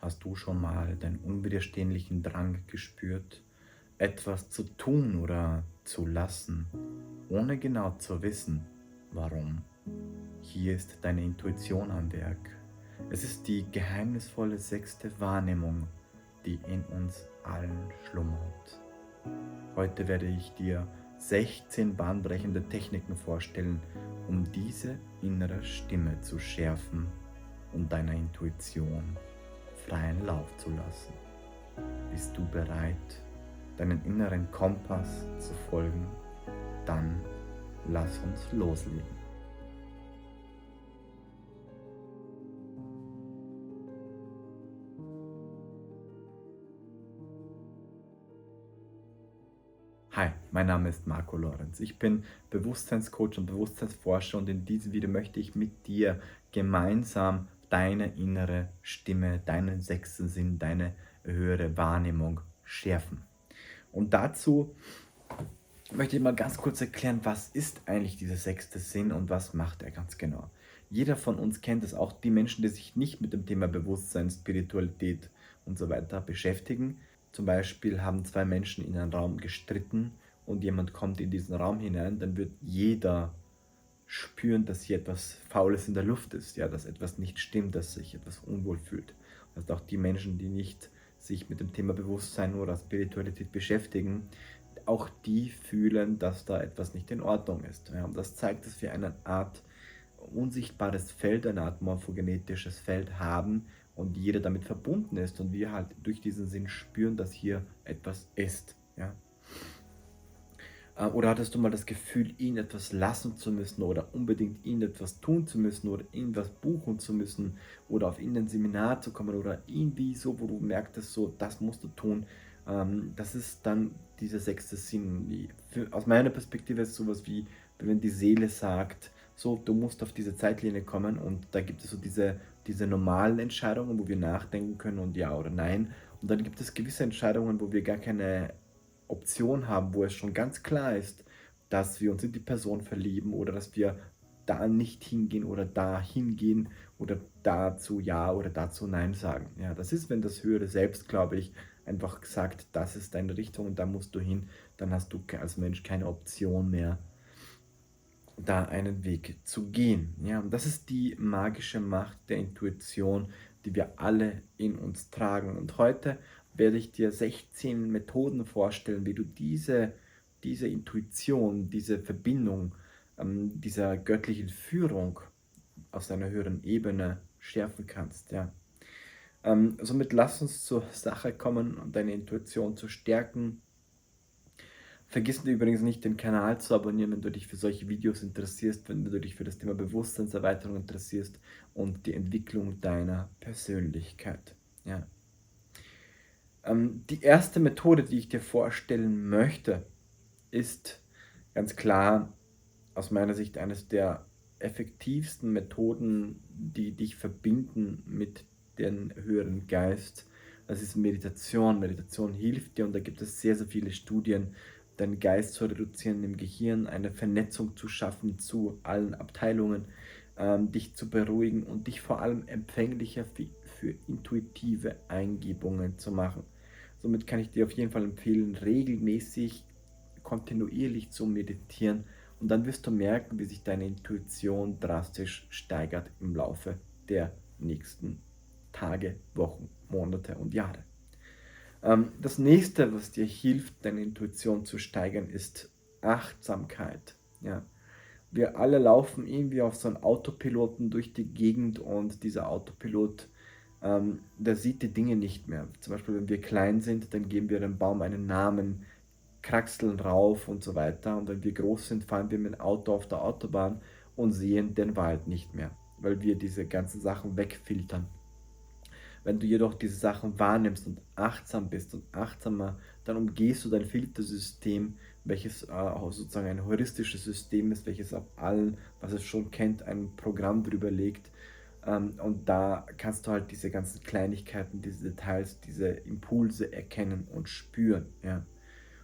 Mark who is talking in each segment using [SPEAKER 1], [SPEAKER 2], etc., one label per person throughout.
[SPEAKER 1] Hast du schon mal den unwiderstehlichen Drang gespürt, etwas zu tun oder zu lassen, ohne genau zu wissen, warum? Hier ist deine Intuition am Werk. Es ist die geheimnisvolle sechste Wahrnehmung, die in uns allen schlummert. Heute werde ich dir 16 bahnbrechende Techniken vorstellen, um diese innere Stimme zu schärfen und deiner Intuition freien Lauf zu lassen. Bist du bereit, deinen inneren Kompass zu folgen? Dann lass uns loslegen. Hi, mein Name ist Marco Lorenz. Ich bin Bewusstseinscoach und Bewusstseinsforscher und in diesem Video möchte ich mit dir gemeinsam deine innere Stimme, deinen sechsten Sinn, deine höhere Wahrnehmung schärfen. Und dazu möchte ich mal ganz kurz erklären, was ist eigentlich dieser sechste Sinn und was macht er ganz genau. Jeder von uns kennt es, auch die Menschen, die sich nicht mit dem Thema Bewusstsein, Spiritualität und so weiter beschäftigen. Zum Beispiel haben zwei Menschen in einem Raum gestritten und jemand kommt in diesen Raum hinein, dann wird jeder spüren, dass hier etwas Faules in der Luft ist, ja, dass etwas nicht stimmt, dass sich etwas unwohl fühlt. Das heißt, auch die Menschen, die nicht sich mit dem Thema Bewusstsein oder Spiritualität beschäftigen, auch die fühlen, dass da etwas nicht in Ordnung ist. Ja, und das zeigt, dass wir eine Art unsichtbares Feld, eine Art morphogenetisches Feld haben und jeder damit verbunden ist und wir halt durch diesen Sinn spüren, dass hier etwas ist. Ja. Oder hattest du mal das Gefühl, ihn etwas lassen zu müssen oder unbedingt ihn etwas tun zu müssen oder ihn was buchen zu müssen oder auf ihn ein Seminar zu kommen oder irgendwie so, wo du merktest, so, das musst du tun. Das ist dann dieser sechste Sinn. Aus meiner Perspektive ist es sowas wie, wenn die Seele sagt, so, du musst auf diese Zeitlinie kommen und da gibt es so diese normalen Entscheidungen, wo wir nachdenken können und ja oder nein. Und dann gibt es gewisse Entscheidungen, wo wir gar keine Option haben, wo es schon ganz klar ist, dass wir uns in die Person verlieben oder dass wir da nicht hingehen oder da hingehen oder dazu ja oder dazu nein sagen. Ja, das ist, wenn das höhere Selbst, glaube ich, einfach sagt, das ist deine Richtung und da musst du hin, dann hast du als Mensch keine Option mehr, da einen Weg zu gehen. Ja, und das ist die magische Macht der Intuition, die wir alle in uns tragen. Und heute werde ich dir 16 Methoden vorstellen, wie du diese Intuition, diese Verbindung, dieser göttlichen Führung aus einer höheren Ebene schärfen kannst. Ja. Somit lass uns zur Sache kommen und deine Intuition zu stärken. Vergiss übrigens nicht, den Kanal zu abonnieren, wenn du dich für solche Videos interessierst, wenn du dich für das Thema Bewusstseinserweiterung interessierst und die Entwicklung deiner Persönlichkeit. Ja. Die erste Methode, die ich dir vorstellen möchte, ist ganz klar aus meiner Sicht eines der effektivsten Methoden, die dich verbinden mit dem höheren Geist. Das ist Meditation. Meditation hilft dir und da gibt es sehr, sehr viele Studien, deinen Geist zu reduzieren im Gehirn, eine Vernetzung zu schaffen zu allen Abteilungen, dich zu beruhigen und dich vor allem empfänglicher für intuitive Eingebungen zu machen. Somit kann ich dir auf jeden Fall empfehlen, regelmäßig, kontinuierlich zu meditieren und dann wirst du merken, wie sich deine Intuition drastisch steigert im Laufe der nächsten Tage, Wochen, Monate und Jahre. Das nächste, was dir hilft, deine Intuition zu steigern, ist Achtsamkeit. Ja. Wir alle laufen irgendwie auf so einen Autopiloten durch die Gegend und dieser Autopilot, der sieht die Dinge nicht mehr. Zum Beispiel, wenn wir klein sind, dann geben wir dem Baum einen Namen, kraxeln rauf und so weiter. Und wenn wir groß sind, fahren wir mit dem Auto auf der Autobahn und sehen den Wald nicht mehr, weil wir diese ganzen Sachen wegfiltern. Wenn du jedoch diese Sachen wahrnimmst und achtsam bist und achtsamer, dann umgehst du dein Filtersystem, welches auch sozusagen ein heuristisches System ist, welches auf allen, was es schon kennt, ein Programm drüber legt. Und da kannst du halt diese ganzen Kleinigkeiten, diese Details, diese Impulse erkennen und spüren. Ja.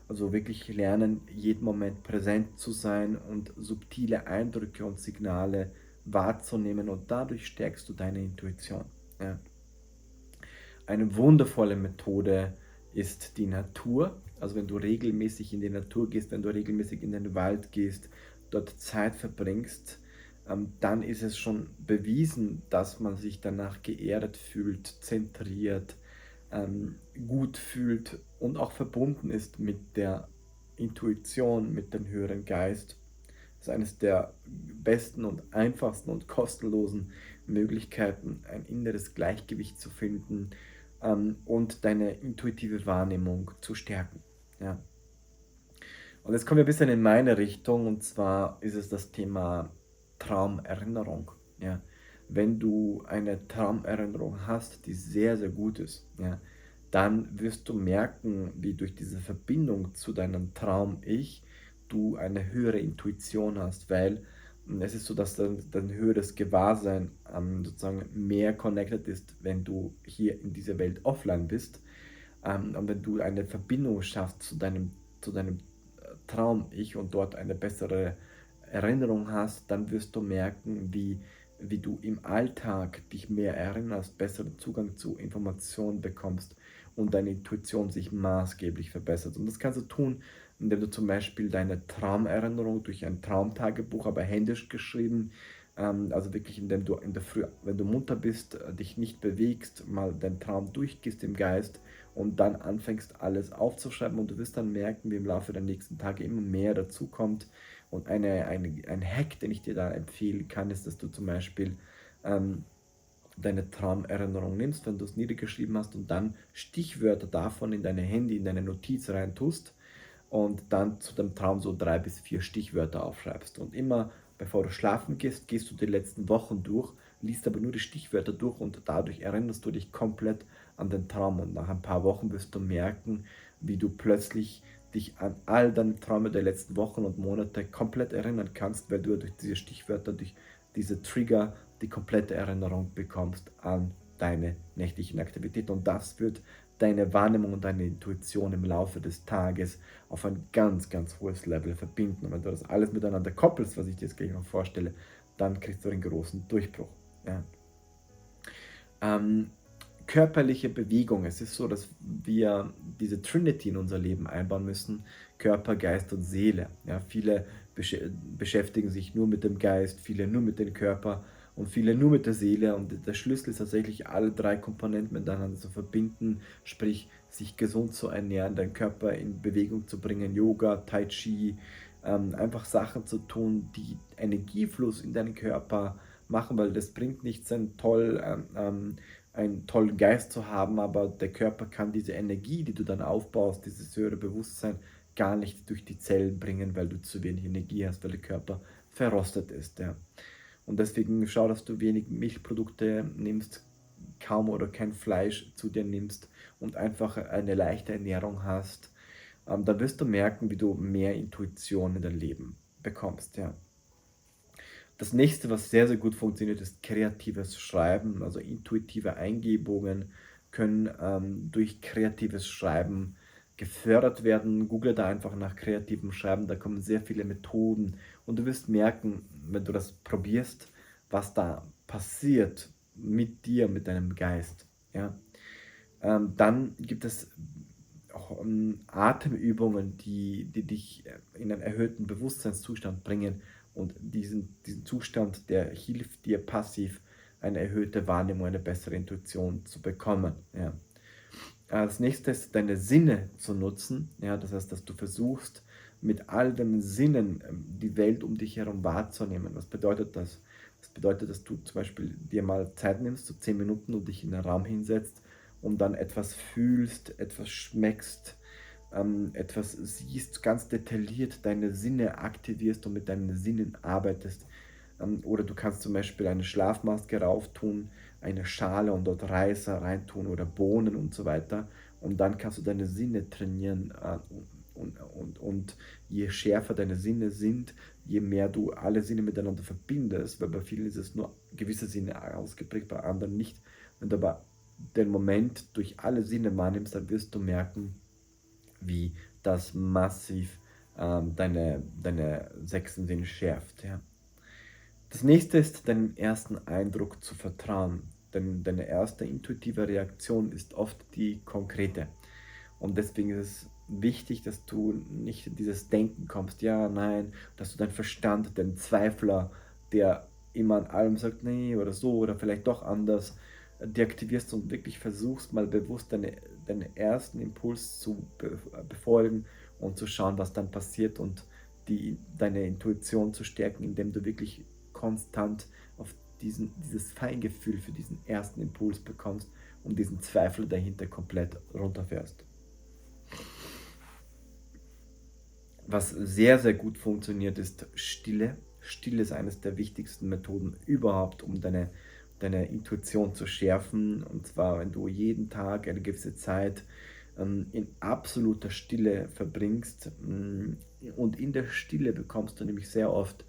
[SPEAKER 1] Also wirklich lernen, jeden Moment präsent zu sein und subtile Eindrücke und Signale wahrzunehmen und dadurch stärkst du deine Intuition. Ja. eine wundervolle Methode ist die Natur. Also wenn du regelmäßig in die Natur gehst, wenn du regelmäßig in den Wald gehst, dort Zeit verbringst, dann ist es schon bewiesen, dass man sich danach geerdet fühlt, zentriert, gut fühlt und auch verbunden ist mit der Intuition, mit dem höheren Geist. Das ist eines der besten und einfachsten und kostenlosen Möglichkeiten, ein inneres Gleichgewicht zu finden, und deine intuitive Wahrnehmung zu stärken. Ja. Und jetzt kommen wir ein bisschen in meine Richtung, und zwar ist es das Thema Traumerinnerung. Ja. Wenn du eine Traumerinnerung hast, die sehr, sehr gut ist, ja, dann wirst du merken, wie durch diese Verbindung zu deinem Traum-Ich du eine höhere Intuition hast, weil es ist so, dass dein höheres Gewahrsein sozusagen mehr connected ist, wenn du hier in dieser Welt offline bist. Und wenn du eine Verbindung schaffst zu deinem Traum-Ich und dort eine bessere Erinnerung hast, dann wirst du merken, wie du im Alltag dich mehr erinnerst, besseren Zugang zu Informationen bekommst und deine Intuition sich maßgeblich verbessert. Und das kannst du tun, indem du zum Beispiel deine Traumerinnerung durch ein Traumtagebuch, aber händisch geschrieben, also wirklich indem du in der Früh, wenn du munter bist, dich nicht bewegst, mal deinen Traum durchgehst im Geist und dann anfängst alles aufzuschreiben, und du wirst dann merken, wie im Laufe der nächsten Tage immer mehr dazu kommt. Und ein Hack, den ich dir da empfehlen kann, ist, dass du zum Beispiel deine Traumerinnerung nimmst, wenn du es niedergeschrieben hast, und dann Stichwörter davon in deine Handy, in deine Notiz rein tust und dann zu dem Traum so 3 bis 4 Stichwörter aufschreibst. Und immer bevor du schlafen gehst, gehst du die letzten Wochen durch, liest aber nur die Stichwörter durch, und dadurch erinnerst du dich komplett an den Traum. Und nach ein paar Wochen wirst du merken, wie du plötzlich dich an all deine Träume der letzten Wochen und Monate komplett erinnern kannst, weil du durch diese Stichwörter, durch diese Trigger die komplette Erinnerung bekommst an deine nächtlichen Aktivitäten. Und das wird deine Wahrnehmung und deine Intuition im Laufe des Tages auf ein ganz, ganz hohes Level verbinden. Und wenn du das alles miteinander koppelst, was ich dir jetzt gleich noch vorstelle, dann kriegst du einen großen Durchbruch. Ja. Ähm, Körperliche Bewegung. Es ist so, dass wir diese Trinity in unser Leben einbauen müssen: Körper, Geist und Seele. Ja, viele beschäftigen sich nur mit dem Geist, viele nur mit dem Körper und viele nur mit der Seele. Und der Schlüssel ist tatsächlich, alle drei Komponenten miteinander zu verbinden, sprich sich gesund zu ernähren, deinen Körper in Bewegung zu bringen, Yoga, Tai Chi, einfach Sachen zu tun, die Energiefluss in deinen Körper machen, weil das bringt nichts, einen tollen Geist zu haben, aber der Körper kann diese Energie, die du dann aufbaust, dieses höhere Bewusstsein, gar nicht durch die Zellen bringen, weil du zu wenig Energie hast, weil der Körper verrostet ist. Ja. Und deswegen schau, dass du wenig Milchprodukte nimmst, kaum oder kein Fleisch zu dir nimmst und einfach eine leichte Ernährung hast. Da wirst du merken, wie du mehr Intuition in dein Leben bekommst. Ja. Das nächste, was sehr, sehr gut funktioniert, ist kreatives Schreiben. Also intuitive Eingebungen können durch kreatives Schreiben gefördert werden. Google da einfach nach kreativem Schreiben, da kommen sehr viele Methoden, und du wirst merken, wenn du das probierst, was da passiert mit dir, mit deinem Geist. Ja? Dann gibt es auch Atemübungen, die dich in einen erhöhten Bewusstseinszustand bringen, und diesen Zustand, der hilft dir passiv, eine erhöhte Wahrnehmung, eine bessere Intuition zu bekommen. Ja. Als nächstes deine Sinne zu nutzen. Ja, das heißt, dass du versuchst, mit all deinen Sinnen die Welt um dich herum wahrzunehmen. Was bedeutet das? Das bedeutet, dass du zum Beispiel dir mal Zeit nimmst, so 10 Minuten, und dich in einen Raum hinsetzt und dann etwas fühlst, etwas schmeckst, etwas siehst, ganz detailliert deine Sinne aktivierst und mit deinen Sinnen arbeitest. Oder du kannst zum Beispiel eine Schlafmaske rauftun, eine Schale und dort Reis reintun oder Bohnen und so weiter. Und dann kannst du deine Sinne trainieren. Und je schärfer deine Sinne sind, je mehr du alle Sinne miteinander verbindest, weil bei vielen ist es nur gewisse Sinne ausgeprägt, bei anderen nicht. Wenn du aber den Moment durch alle Sinne wahrnimmst, dann wirst du merken, wie das massiv deine sechsten Sinn schärft. Ja. Das nächste ist, deinem ersten Eindruck zu vertrauen. deine erste intuitive Reaktion ist oft die konkrete. Und deswegen ist es wichtig, dass du nicht in dieses Denken kommst, ja, nein, dass du deinen Verstand, den Zweifler, der immer an allem sagt, nee, oder so, oder vielleicht doch anders, deaktivierst und wirklich versuchst, mal bewusst deinen ersten Impuls zu befolgen und zu schauen, was dann passiert und deine Intuition zu stärken, indem du wirklich konstant auf dieses Feingefühl für diesen ersten Impuls bekommst und diesen Zweifel dahinter komplett runterfährst. Was sehr, sehr gut funktioniert, ist Stille. Stille ist eines der wichtigsten Methoden überhaupt, um deine Intuition zu schärfen. Und zwar, wenn du jeden Tag eine gewisse Zeit in absoluter Stille verbringst. Und in der Stille bekommst du nämlich sehr oft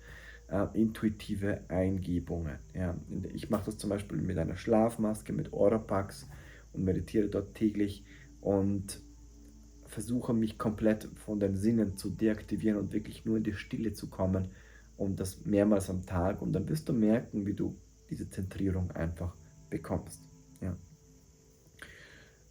[SPEAKER 1] intuitive Eingebungen. Ja. Ich mache das zum Beispiel mit einer Schlafmaske, mit Oropax und meditiere dort täglich und versuche mich komplett von den Sinnen zu deaktivieren und wirklich nur in die Stille zu kommen und das mehrmals am Tag und dann wirst du merken, wie du diese Zentrierung einfach bekommst. Ja.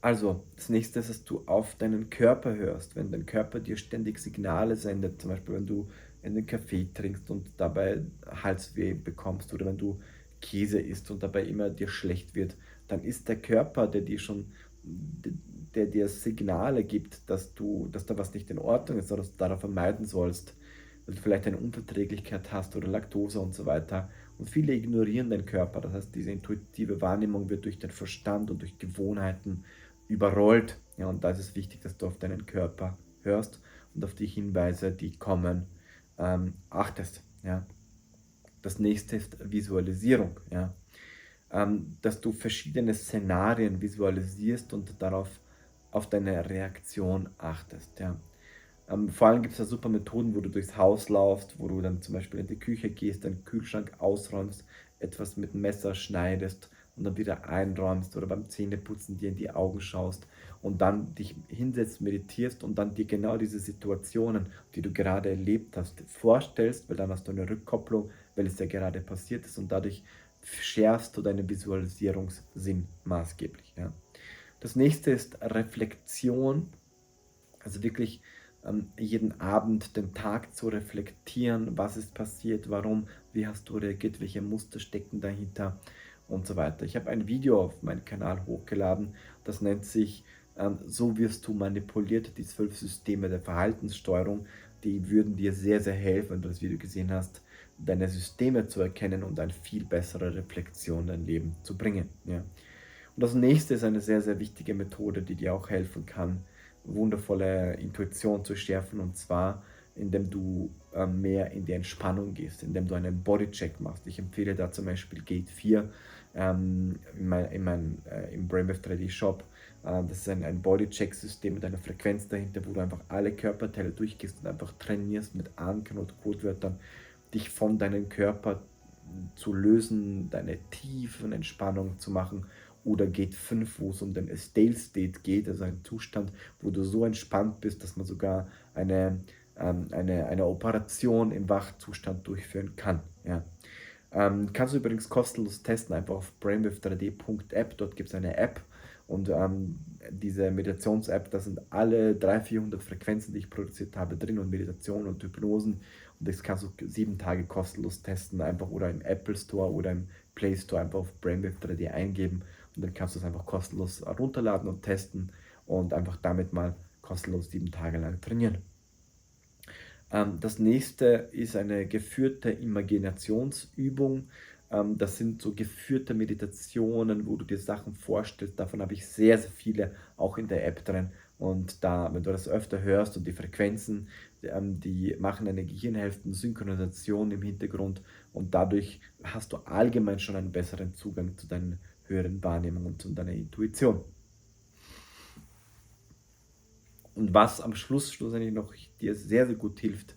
[SPEAKER 1] Also, das nächste ist, dass du auf deinen Körper hörst. Wenn dein Körper dir ständig Signale sendet, zum Beispiel wenn du einen Kaffee trinkst und dabei Halsweh bekommst oder wenn du Käse isst und dabei immer dir schlecht wird, dann ist der Körper, der dir Signale gibt, dass da was nicht in Ordnung ist oder dass du darauf vermeiden sollst, weil du vielleicht eine Unverträglichkeit hast oder Laktose und so weiter. Und viele ignorieren den Körper. Das heißt, diese intuitive Wahrnehmung wird durch den Verstand und durch Gewohnheiten überrollt. Ja, und da ist es wichtig, dass du auf deinen Körper hörst und auf die Hinweise, die kommen, achtest. Ja. Das nächste ist Visualisierung. Ja. Dass du verschiedene Szenarien visualisierst und auf deine Reaktion achtest. Ja. Vor allem gibt es da super Methoden, wo du durchs Haus laufst, wo du dann zum Beispiel in die Küche gehst, deinen Kühlschrank ausräumst, etwas mit dem Messer schneidest und dann wieder einräumst oder beim Zähneputzen dir in die Augen schaust und dann dich hinsetzt, meditierst und dann dir genau diese Situationen, die du gerade erlebt hast, vorstellst, weil dann hast du eine Rückkopplung, weil es ja gerade passiert ist und dadurch schärfst du deinen Visualisierungssinn maßgeblich. Ja. Das nächste ist Reflexion, also wirklich jeden Abend den Tag zu reflektieren, was ist passiert, warum, wie hast du reagiert, welche Muster stecken dahinter und so weiter. Ich habe ein Video auf meinen Kanal hochgeladen, das nennt sich So wirst du manipuliert, die 12 Systeme der Verhaltenssteuerung. Die würden dir sehr, sehr helfen, wenn du das Video gesehen hast, deine Systeme zu erkennen und eine viel bessere Reflexion in dein Leben zu bringen. Ja. Und das nächste ist eine sehr, sehr wichtige Methode, die dir auch helfen kann, wundervolle Intuition zu schärfen, und zwar, indem du mehr in die Entspannung gehst, indem du einen Bodycheck machst. Ich empfehle da zum Beispiel Gate 4 im Brainwave 3D Shop. Das ist ein Bodycheck-System mit einer Frequenz dahinter, wo du einfach alle Körperteile durchgehst und einfach trainierst mit Ankern und Codewörtern, dich von deinem Körper zu lösen, deine tiefen Entspannung zu machen. Oder Gate 5, wo es um den Stale State geht, also ein Zustand, wo du so entspannt bist, dass man sogar eine Operation im Wachzustand durchführen kann. Ja. Kannst du übrigens kostenlos testen, einfach auf brainwave3d.app, dort gibt es eine App und diese Meditations-App, da sind alle 300, 400 Frequenzen, die ich produziert habe, drin und Meditationen und Hypnosen und das kannst du 7 Tage kostenlos testen, einfach oder im Apple Store oder im Play Store einfach auf Brainwave3D eingeben und dann kannst du es einfach kostenlos runterladen und testen und einfach damit mal kostenlos 7 Tage lang trainieren. Das nächste ist eine geführte Imaginationsübung. Das sind so geführte Meditationen, wo du dir Sachen vorstellst. Davon habe ich sehr, sehr viele auch in der App drin. Und da, wenn du das öfter hörst und die Frequenzen, die machen eine Gehirnhälften-Synchronisation im Hintergrund und dadurch hast du allgemein schon einen besseren Zugang zu deinen höheren Wahrnehmungen und zu deiner Intuition. Und was am Schluss schlussendlich noch dir sehr, sehr gut hilft,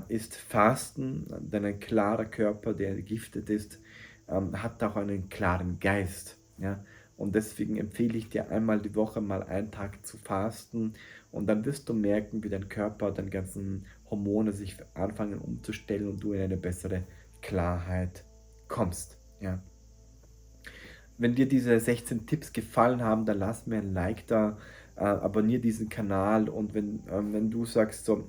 [SPEAKER 1] ist Fasten, denn ein klarer Körper, der giftet ist, hat auch einen klaren Geist. Ja? Und deswegen empfehle ich dir einmal die Woche mal einen Tag zu fasten und dann wirst du merken, wie dein Körper, deine ganzen Hormone sich anfangen umzustellen und du in eine bessere Klarheit kommst. Ja? wenn dir diese 16 Tipps gefallen haben, dann lass mir ein Like da, abonniere diesen Kanal und wenn du sagst so: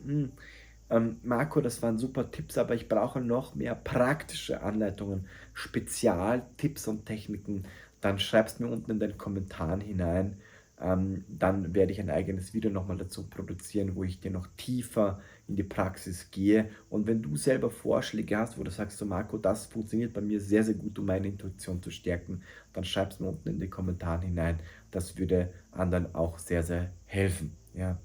[SPEAKER 1] Marco, das waren super Tipps, aber ich brauche noch mehr praktische Anleitungen, Spezialtipps und Techniken, dann schreib's mir unten in den Kommentaren hinein. Dann werde ich ein eigenes Video nochmal dazu produzieren, wo ich dir noch tiefer in die Praxis gehe. Und wenn du selber Vorschläge hast, wo du sagst, so Marco, das funktioniert bei mir sehr, sehr gut, um meine Intuition zu stärken, dann schreib's mir unten in die Kommentare hinein. Das würde anderen auch sehr, sehr helfen. Ja.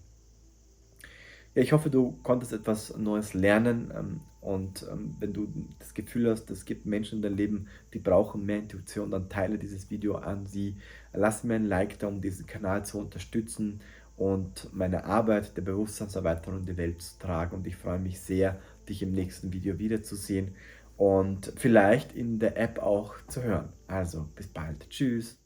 [SPEAKER 1] Ja, ich hoffe, du konntest etwas Neues lernen, wenn du das Gefühl hast, es gibt Menschen in deinem Leben, die brauchen mehr Intuition, dann teile dieses Video an sie. Lass mir ein Like da, um diesen Kanal zu unterstützen und meine Arbeit der Bewusstseinserweiterung in die Welt zu tragen. Und ich freue mich sehr, dich im nächsten Video wiederzusehen und vielleicht in der App auch zu hören. Also, bis bald. Tschüss.